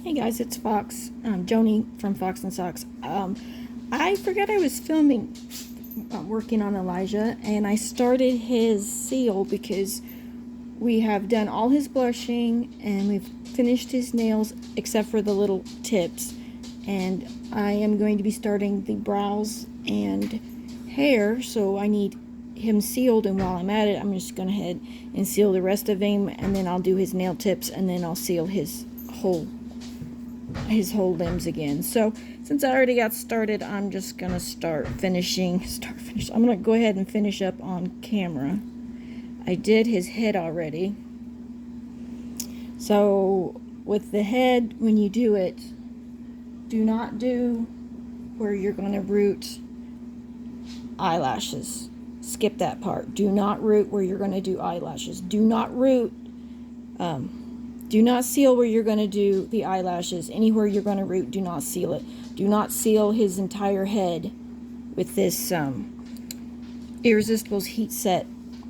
Hey guys, it's Fox, Joni from Fox and Socks. I forgot I was filming, working on Elijah, and I started his seal because we have done all his blushing and we've finished his nails except for the little tips. And I am going to be starting the brows and hair, so I need him sealed, and while I'm at it, I'm just going ahead and seal the rest of him, and then I'll do his nail tips, and then I'll seal his whole limbs again. So since I already got started, I'm just gonna finish. I'm gonna go ahead and finish up on camera. I did his head already. So with the head, when you do it, do not do where you're gonna root eyelashes. Skip that part. Do not root where you're gonna do eyelashes. Do not root do not seal where you're going to do the eyelashes. Anywhere you're going to root, do not seal it. Do not seal his entire head with this Irresistible's Heat Set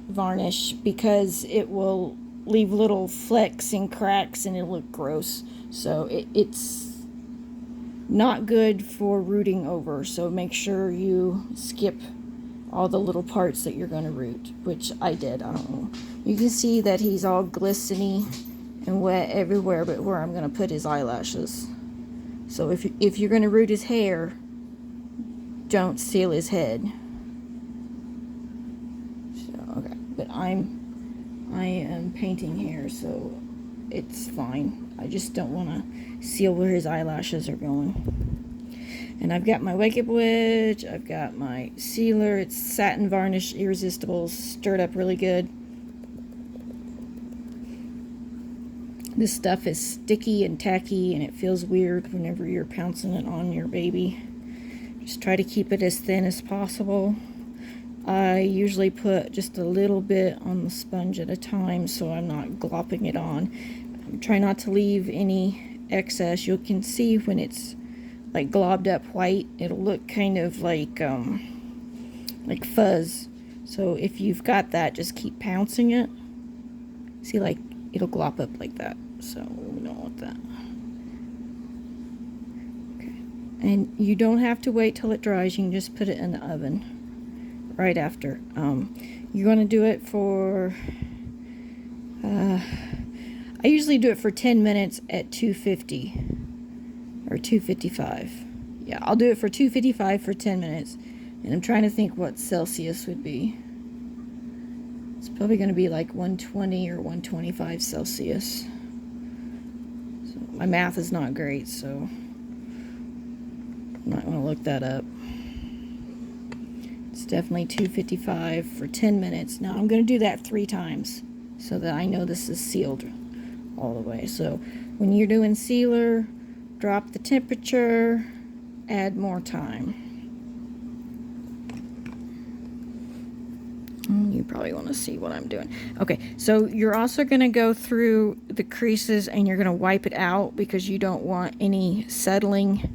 varnish, because it will leave little flecks and cracks and it'll look gross. So it's not good for rooting over. So make sure you skip all the little parts that you're going to root, which I did. I don't know. You can see that he's all glistening and wet everywhere but where I'm going to put his eyelashes. So if you're going to root his hair, don't seal his head. So okay, but I am painting hair, so it's fine. I just don't want to seal where his eyelashes are going. And I've got my wake up wedge, I've got my sealer. It's satin varnish, Irresistibles, stirred up really good. This stuff is sticky and tacky, and it feels weird whenever you're pouncing it on your baby. Just try to keep it as thin as possible. I usually put just a little bit on the sponge at a time, so I'm not glopping it on. Try not to leave any excess. You can see when it's like globbed up white, it'll look kind of like fuzz. So if you've got that, just keep pouncing it. See, like it'll glop up like that. So we don't want that. Okay. And you don't have to wait till it dries. You can just put it in the oven right after. You're going to do it for, I usually do it for 10 minutes at 250 or 255. Yeah, I'll do it for 255 for 10 minutes. And I'm trying to think what Celsius would be. It's probably going to be like 120 or 125 Celsius. So my math is not great, so I'm not going to look that up. It's definitely 255 for 10 minutes. Now I'm going to do that 3 times so that I know this is sealed all the way. So when you're doing sealer, drop the temperature, add more time. You probably want to see what I'm doing. Okay, so you're also going to go through the creases and you're going to wipe it out, because you don't want any settling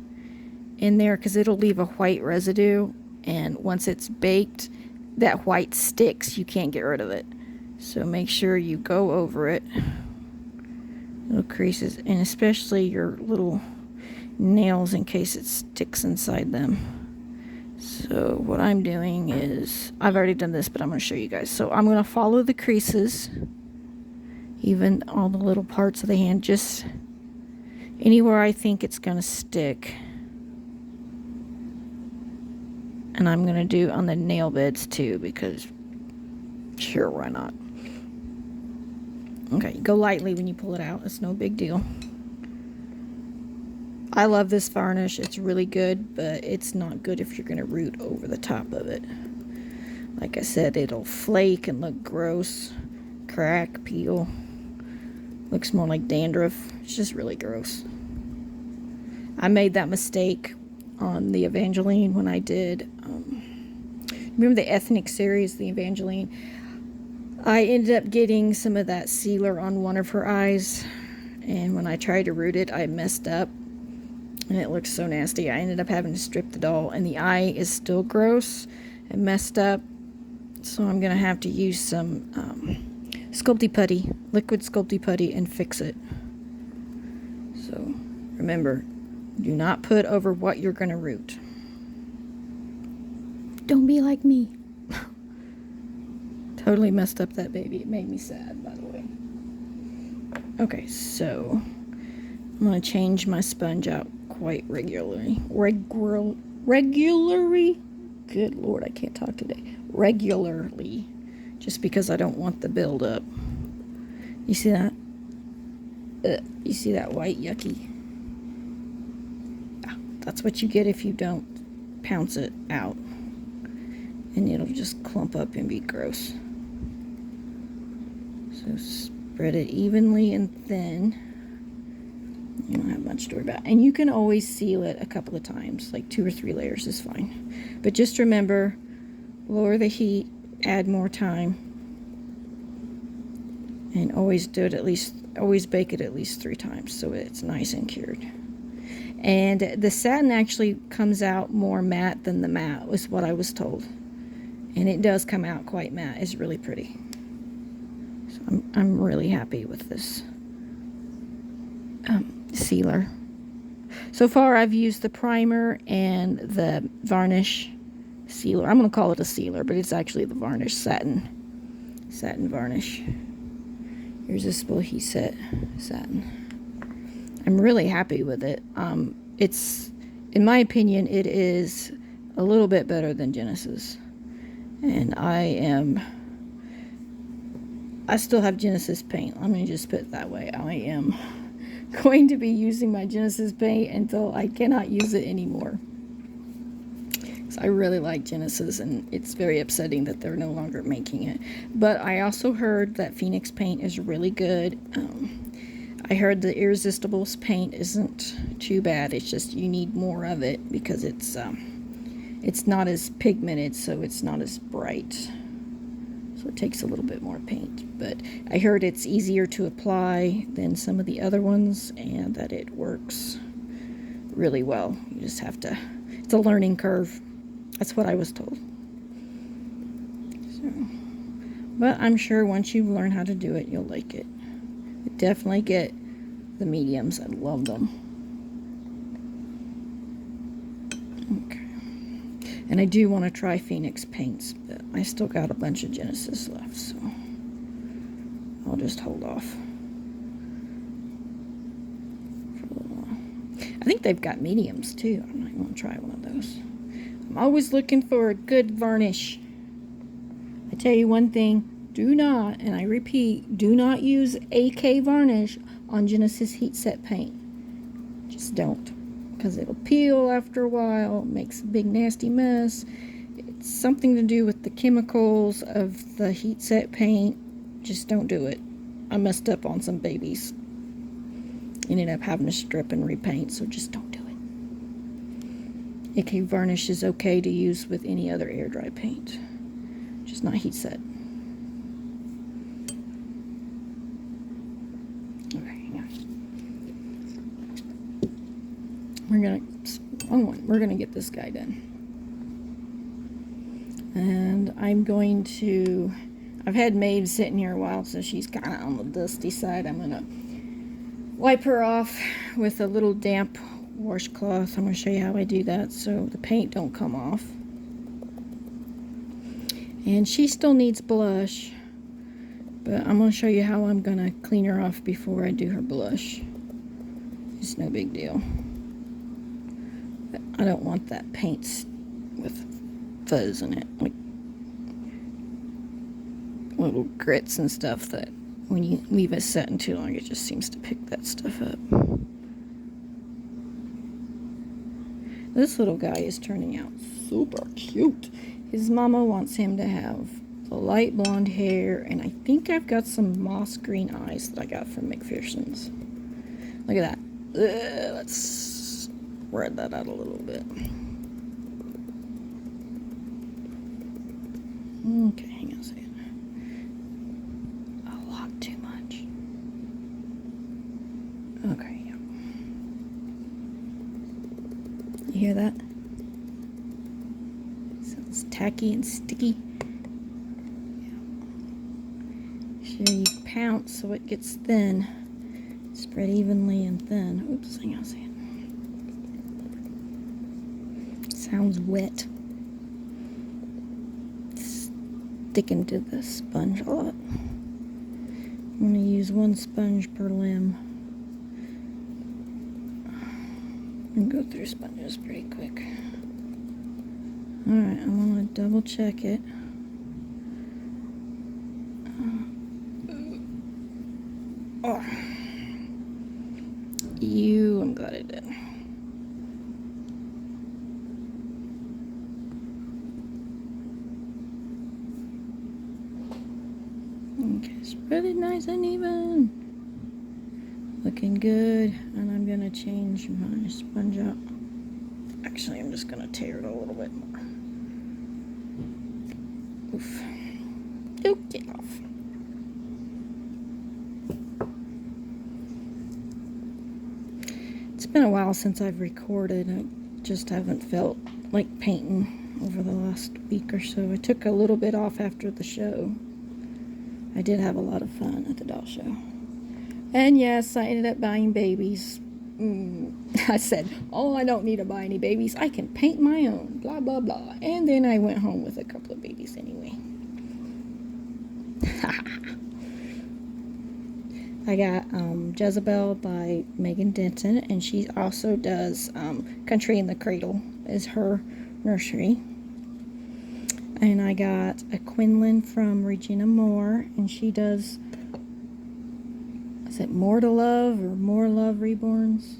in there, because it'll leave a white residue, and once it's baked, that white sticks. You can't get rid of it. So make sure you go over it. Little creases, and especially your little nails in case it sticks inside them. So what I'm doing is, I've already done this, but I'm going to show you guys. So I'm going to follow the creases, even all the little parts of the hand, just anywhere I think it's going to stick. And I'm going to do on the nail beds too, because sure, why not? Okay, go lightly when you pull it out. It's no big deal. I love this varnish. It's really good, but it's not good if you're going to root over the top of it. Like I said, it'll flake and look gross, crack, peel. Looks more like dandruff. It's just really gross. I made that mistake on the Evangeline when I did, remember the ethnic series, the Evangeline? I ended up getting some of that sealer on one of her eyes, and when I tried to root it, I messed up. And it looks so nasty. I ended up having to strip the doll, and the eye is still gross and messed up. So I'm going to have to use some Sculpty Putty, liquid Sculpty Putty, and fix it. So Remember, do not put over what you're going to root. Don't be like me. Totally messed up that baby. It made me sad, by the way. Okay, so I'm going to change my sponge out quite regularly. Regularly? Good Lord, I can't talk today. Regularly. Just because I don't want the buildup. You see that? You see that white? Yucky. Yeah, that's what you get if you don't pounce it out. And it'll just clump up and be gross. So spread it evenly and thin. You don't have much to worry about. And you can always seal it a couple of times, like 2 or 3 layers is fine. But just remember, lower the heat, add more time, and always bake it at least 3 times so it's nice and cured. And the satin actually comes out more matte than the matte, was what I was told. And it does come out quite matte. It's really pretty. So I'm really happy with this sealer. So far I've used the primer and the varnish sealer. I'm going to call it a sealer, but it's actually the varnish satin varnish. Here's this little heat set satin. I'm really happy with it. It's, in my opinion, it is a little bit better than Genesis. And I still have Genesis paint. Let me just put it that way. I am going to be using my Genesis paint until I cannot use it anymore. So I really like Genesis, and it's very upsetting that they're no longer making it. But I also heard that Phoenix paint is really good. I heard the Irresistibles paint isn't too bad. It's just you need more of it because it's not as pigmented, so it's not as bright. So it takes a little bit more paint. But I heard it's easier to apply than some of the other ones, and that it works really well. You just have to, it's a learning curve. That's what I was told. So, but I'm sure once you learn how to do it, you'll like it. But definitely get the mediums. I love them. Okay. And I do want to try Phoenix paints, but I still got a bunch of Genesis left, so I'll just hold off for a little while. I think they've got mediums too. I might want to try one of those. I'm always looking for a good varnish. I tell you one thing, do not, and I repeat, do not use AK varnish on Genesis heat set paint. Just don't. Because it'll peel after a while, makes a big nasty mess. It's something to do with the chemicals of the heat set paint. Just don't do it. I messed up on some babies. Ended up having to strip and repaint, so just don't do it. AK varnish is okay to use with any other air dry paint, just not heat set. We're gonna get this guy done. And I've had Maeve sitting here a while, so she's kind of on the dusty side. I'm gonna wipe her off with a little damp washcloth. I'm gonna show you how I do that so the paint don't come off. And she still needs blush, but I'm gonna show you how I'm gonna clean her off before I do her blush. It's no big deal. I don't want that paint with fuzz in it, like little grits and stuff that when you leave it setting too long, it just seems to pick that stuff up. This little guy is turning out super cute. His mama wants him to have the light blonde hair, and I think I've got some moss green eyes that I got from McPherson's. Look at that. Let's spread that out a little bit. Okay, hang on a second. A lot too much. Okay, yeah. You hear that? Sounds tacky and sticky. Yeah. Make sure you pounce so it gets thin. Just spread evenly and thin. Oops, hang on a second. Sounds wet. Sticking to the sponge a lot. I'm going to use one sponge per limb. And go through sponges pretty quick. Alright, I'm going to double check it. I'm glad I did. Okay, spread it nice and even. Looking good. And I'm going to change my sponge up. Actually, I'm just going to tear it a little bit more. Oof. Oh, get off. It's been a while since I've recorded. I just haven't felt like painting over the last week or so. I took a little bit off after the show. I did have a lot of fun at the doll show. And yes, I ended up buying babies. I said, oh, I don't need to buy any babies. I can paint my own, blah, blah, blah. And then I went home with a couple of babies anyway. I got Jezebel by Megan Denton, and she also does Country in the Cradle is her nursery. And I got a Quinlan from Regina Moore, and she does, is it More to Love or More Love Reborns?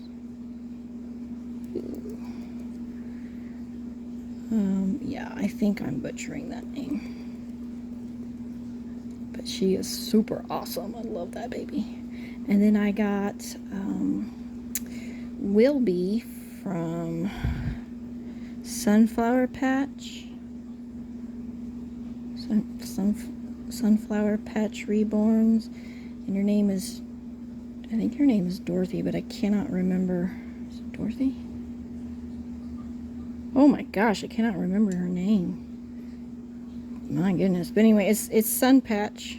Yeah, I think I'm butchering that name. But she is super awesome. I love that baby. And then I got Wilby from Sunflower Patch. Sunflower Patch Reborns. And her name is, I think her name is Dorothy, but I cannot remember. Is it Dorothy? Oh my gosh, I cannot remember her name. My goodness. But anyway, it's Sun Patch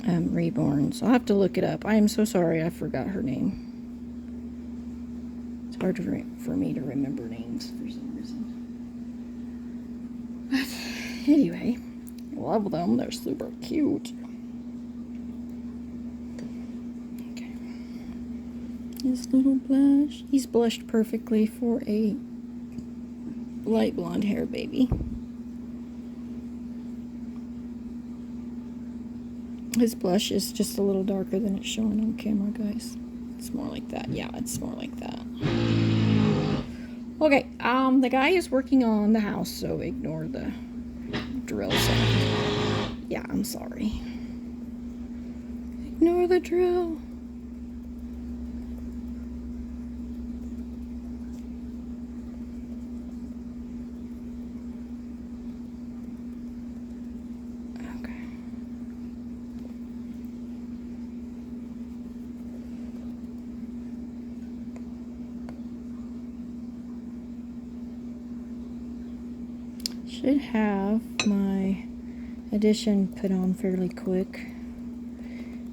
Reborns. I'll have to look it up. I am so sorry I forgot her name. It's hard for me to remember names for some reason. But anyway, I love them. They're super cute. Okay. This little blush. He's blushed perfectly for a light blonde hair baby. His blush is just a little darker than it's showing on camera, guys. It's more like that. Yeah, it's more like that. Okay, the guy is working on the house, so ignore the drill sound. Yeah, I'm sorry. Ignore the drill. Should have my addition put on fairly quick.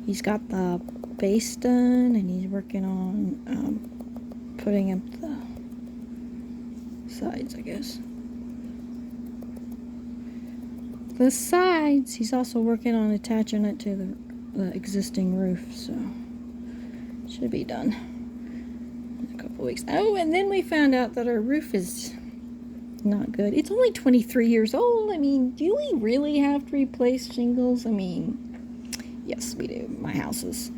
He's got the base done, and he's working on putting up the sides, I guess. The sides, he's also working on attaching it to the existing roof, so should be done in a couple weeks. Oh, and then we found out that our roof is not good. It's only 23 years old. I mean, do we really have to replace shingles? I mean, yes, we do. My house is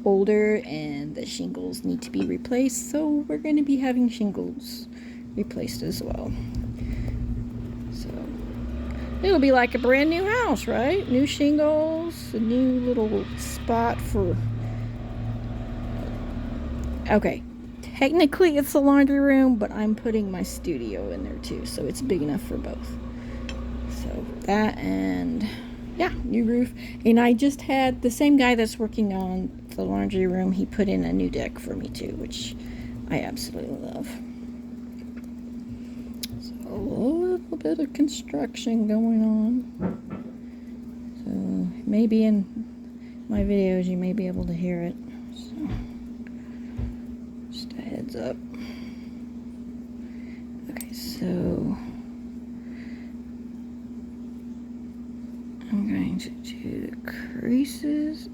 older and the shingles need to be replaced, so we're going to be having shingles replaced as well. So it'll be like a brand new house, right? New shingles, a new little spot for... Okay. Technically, it's the laundry room, but I'm putting my studio in there too, so it's big enough for both. So that, and yeah, new roof. And I just had the same guy that's working on the laundry room. He put in a new deck for me too, which I absolutely love. So a little bit of construction going on. So maybe in my videos you may be able to hear it. So. Just a heads up. Okay, so I'm going to do the creases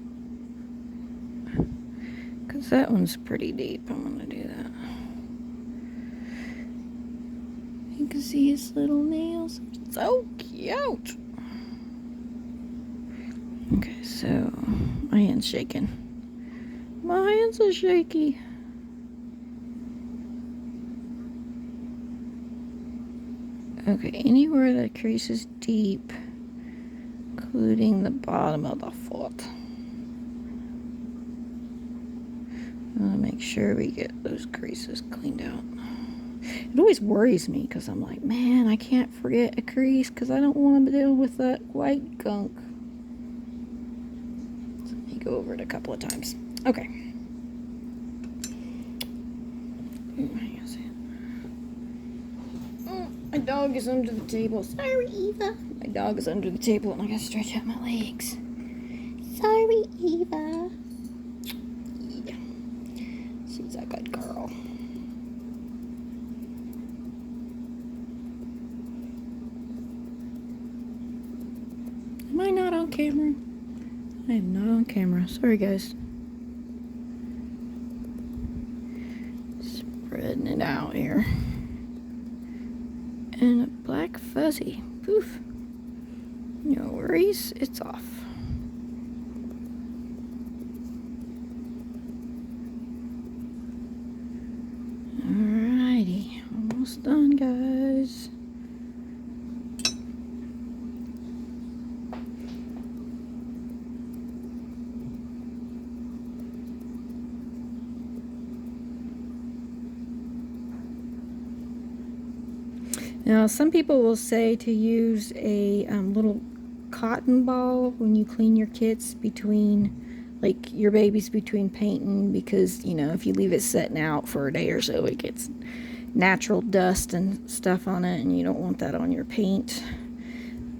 because that one's pretty deep. I'm going to do that. You can see his little nails. So cute. Okay, so my hand's shaking. My hands are shaky. Okay, anywhere that crease is deep, including the bottom of the foot. I want to make sure we get those creases cleaned out. It always worries me because I'm like, man, I can't forget a crease because I don't want to deal with that white gunk. So let me go over it a couple of times. Okay. My dog is under the table. Sorry, Eva. My dog is under the table and I gotta stretch out my legs. Sorry, Eva. Yeah. She's a good girl. Am I not on camera? I am not on camera. Sorry, guys. Spreading it out here. And a black fuzzy. Poof. No worries, it's off. Alrighty, almost done, guys. Now, some people will say to use a little cotton ball when you clean your kits between, like your babies between painting, because, you know, if you leave it sitting out for a day or so, it gets natural dust and stuff on it, and you don't want that on your paint.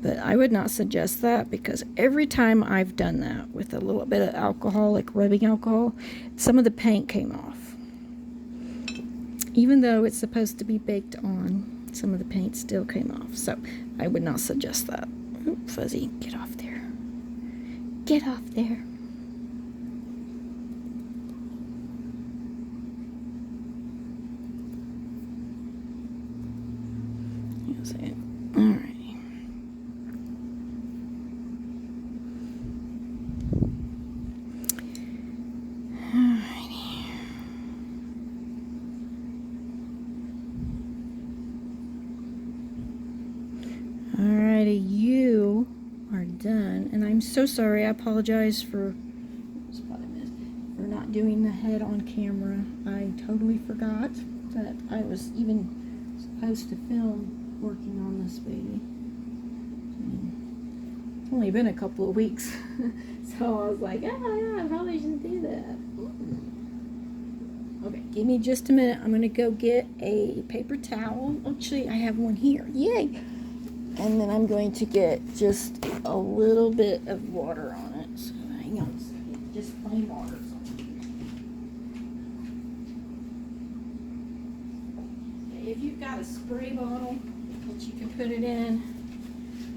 But I would not suggest that, because every time I've done that with a little bit of alcohol, like rubbing alcohol, some of the paint came off. Even though it's supposed to be baked on, some of the paint still came off. So I would not suggest that. Oop, Fuzzy, get off there. Get off there. That's it. Alrighty. Alrighty, you are done, and I'm so sorry. I apologize for not doing the head on camera. I totally forgot that I was even supposed to film working on this baby. It's only been a couple of weeks, so I was like, yeah, I probably shouldn't do that. Okay, give me just a minute. I'm gonna go get a paper towel. Actually, I have one here. Yay! And then I'm going to get just a little bit of water on it. So hang on a second. Just plain water. Okay, if you've got a spray bottle that you can put it in,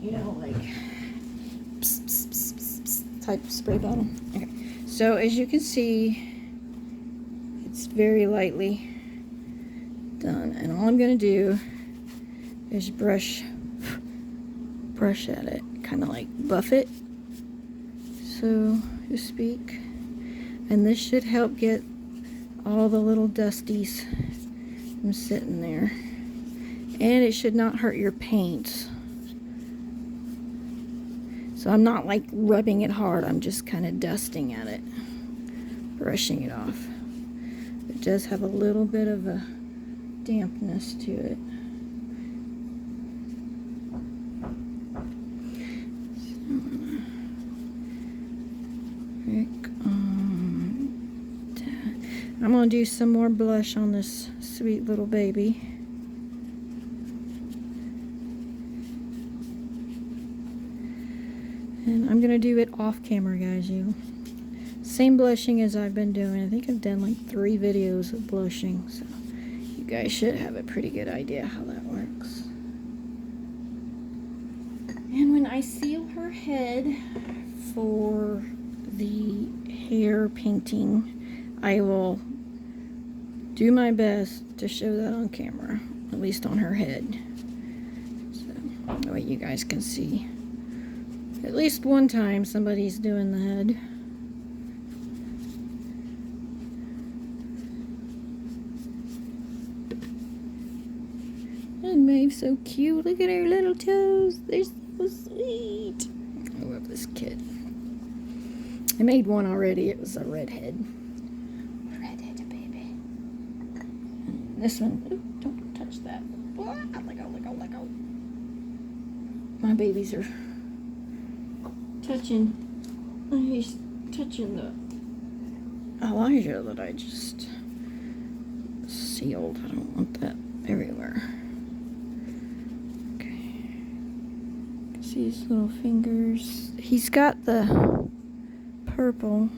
you know, like type of spray bottle. Okay, so as you can see, it's very lightly done. And all I'm going to do is brush at it, kind of like buff it, so to speak, and this should help get all the little dusties from sitting there, and it should not hurt your paint. So I'm not like rubbing it hard, I'm just kind of dusting at it, brushing it off. It does have a little bit of a dampness to it. I'm going to do some more blush on this sweet little baby. And I'm going to do it off camera, guys. same blushing as I've been doing. I think I've done like 3 videos of blushing, so you guys should have a pretty good idea how that works. And when I seal her head for the hair painting, I will do my best to show that on camera, at least on her head. So that way you guys can see at least one time somebody's doing the head. And Maeve's so cute. Look at her little toes. They're so sweet. I love this kid. I made one already. It was a redhead. Redhead baby. And this one. Ooh, don't touch that. Let go, let go, let go. My babies are touching. He's touching the Elijah that I just sealed. I don't want that everywhere. See his little fingers. He's got the purple.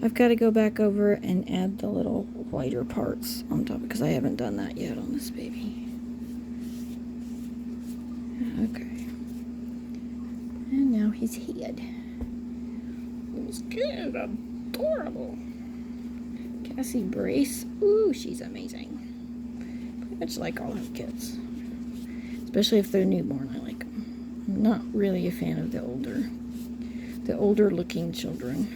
I've got to go back over and add the little whiter parts on top because I haven't done that yet on this baby. Okay. And now his head. This kid is adorable. Cassie Brace. Ooh, she's amazing. Pretty much like all her kids. Especially if they're newborn, I like them. I'm not really a fan of the older looking children.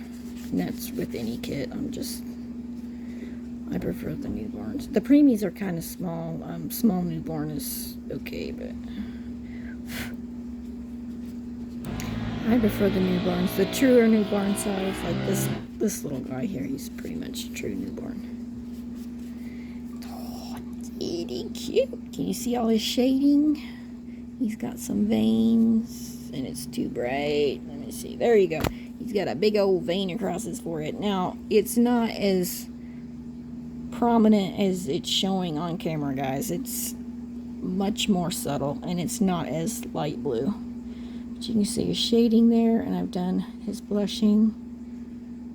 And that's with any kid. I prefer the newborns. The preemies are kind of small. Small newborn is okay, but I prefer the newborns. The truer newborn size, like this little guy here, he's pretty much a true newborn. Itty cute. Can you see all his shading? He's got some veins and it's too bright. Let me see. There you go. He's got a big old vein across his forehead. Now, it's not as prominent as it's showing on camera, guys. It's much more subtle and it's not as light blue. But you can see his shading there, and I've done his blushing,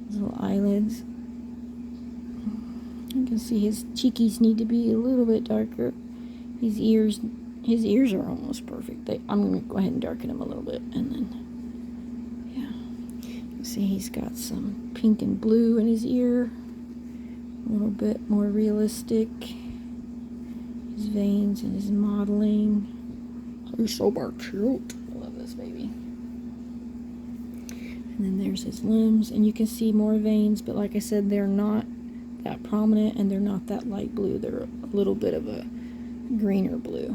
his little eyelids. You can see his cheekies need to be a little bit darker. His ears are almost perfect. I'm going to go ahead and darken them a little bit, and then, yeah. You can see he's got some pink and blue in his ear. A little bit more realistic. His veins and his modeling. He's so cute. I love this baby. And then there's his limbs, and you can see more veins, but like I said, they're not that prominent and they're not that light blue. They're a little bit of a greener blue.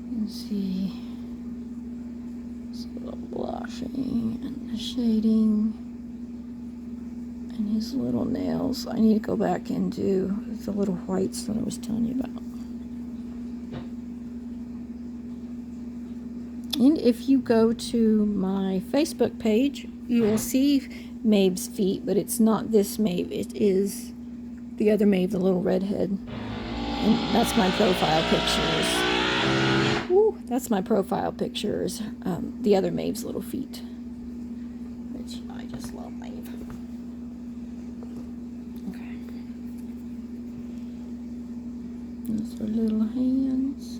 You can see this little blushing and the shading and his little nails. I need to go back and do the little whites that I was telling you about. And if you go to my Facebook page, you will see Maeve's feet, but it's not this Maeve. It is the other Maeve, the little redhead. And that's my profile pictures. Woo, that's my profile pictures. The other Maeve's little feet, which I just love Maeve. Okay. Those are little hands.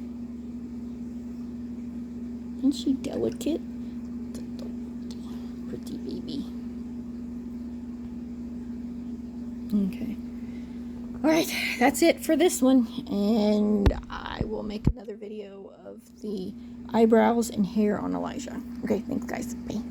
Isn't she delicate? Pretty baby. Okay. Alright, that's it for this one. And I will make another video of the eyebrows and hair on Elijah. Okay, thanks guys. Bye.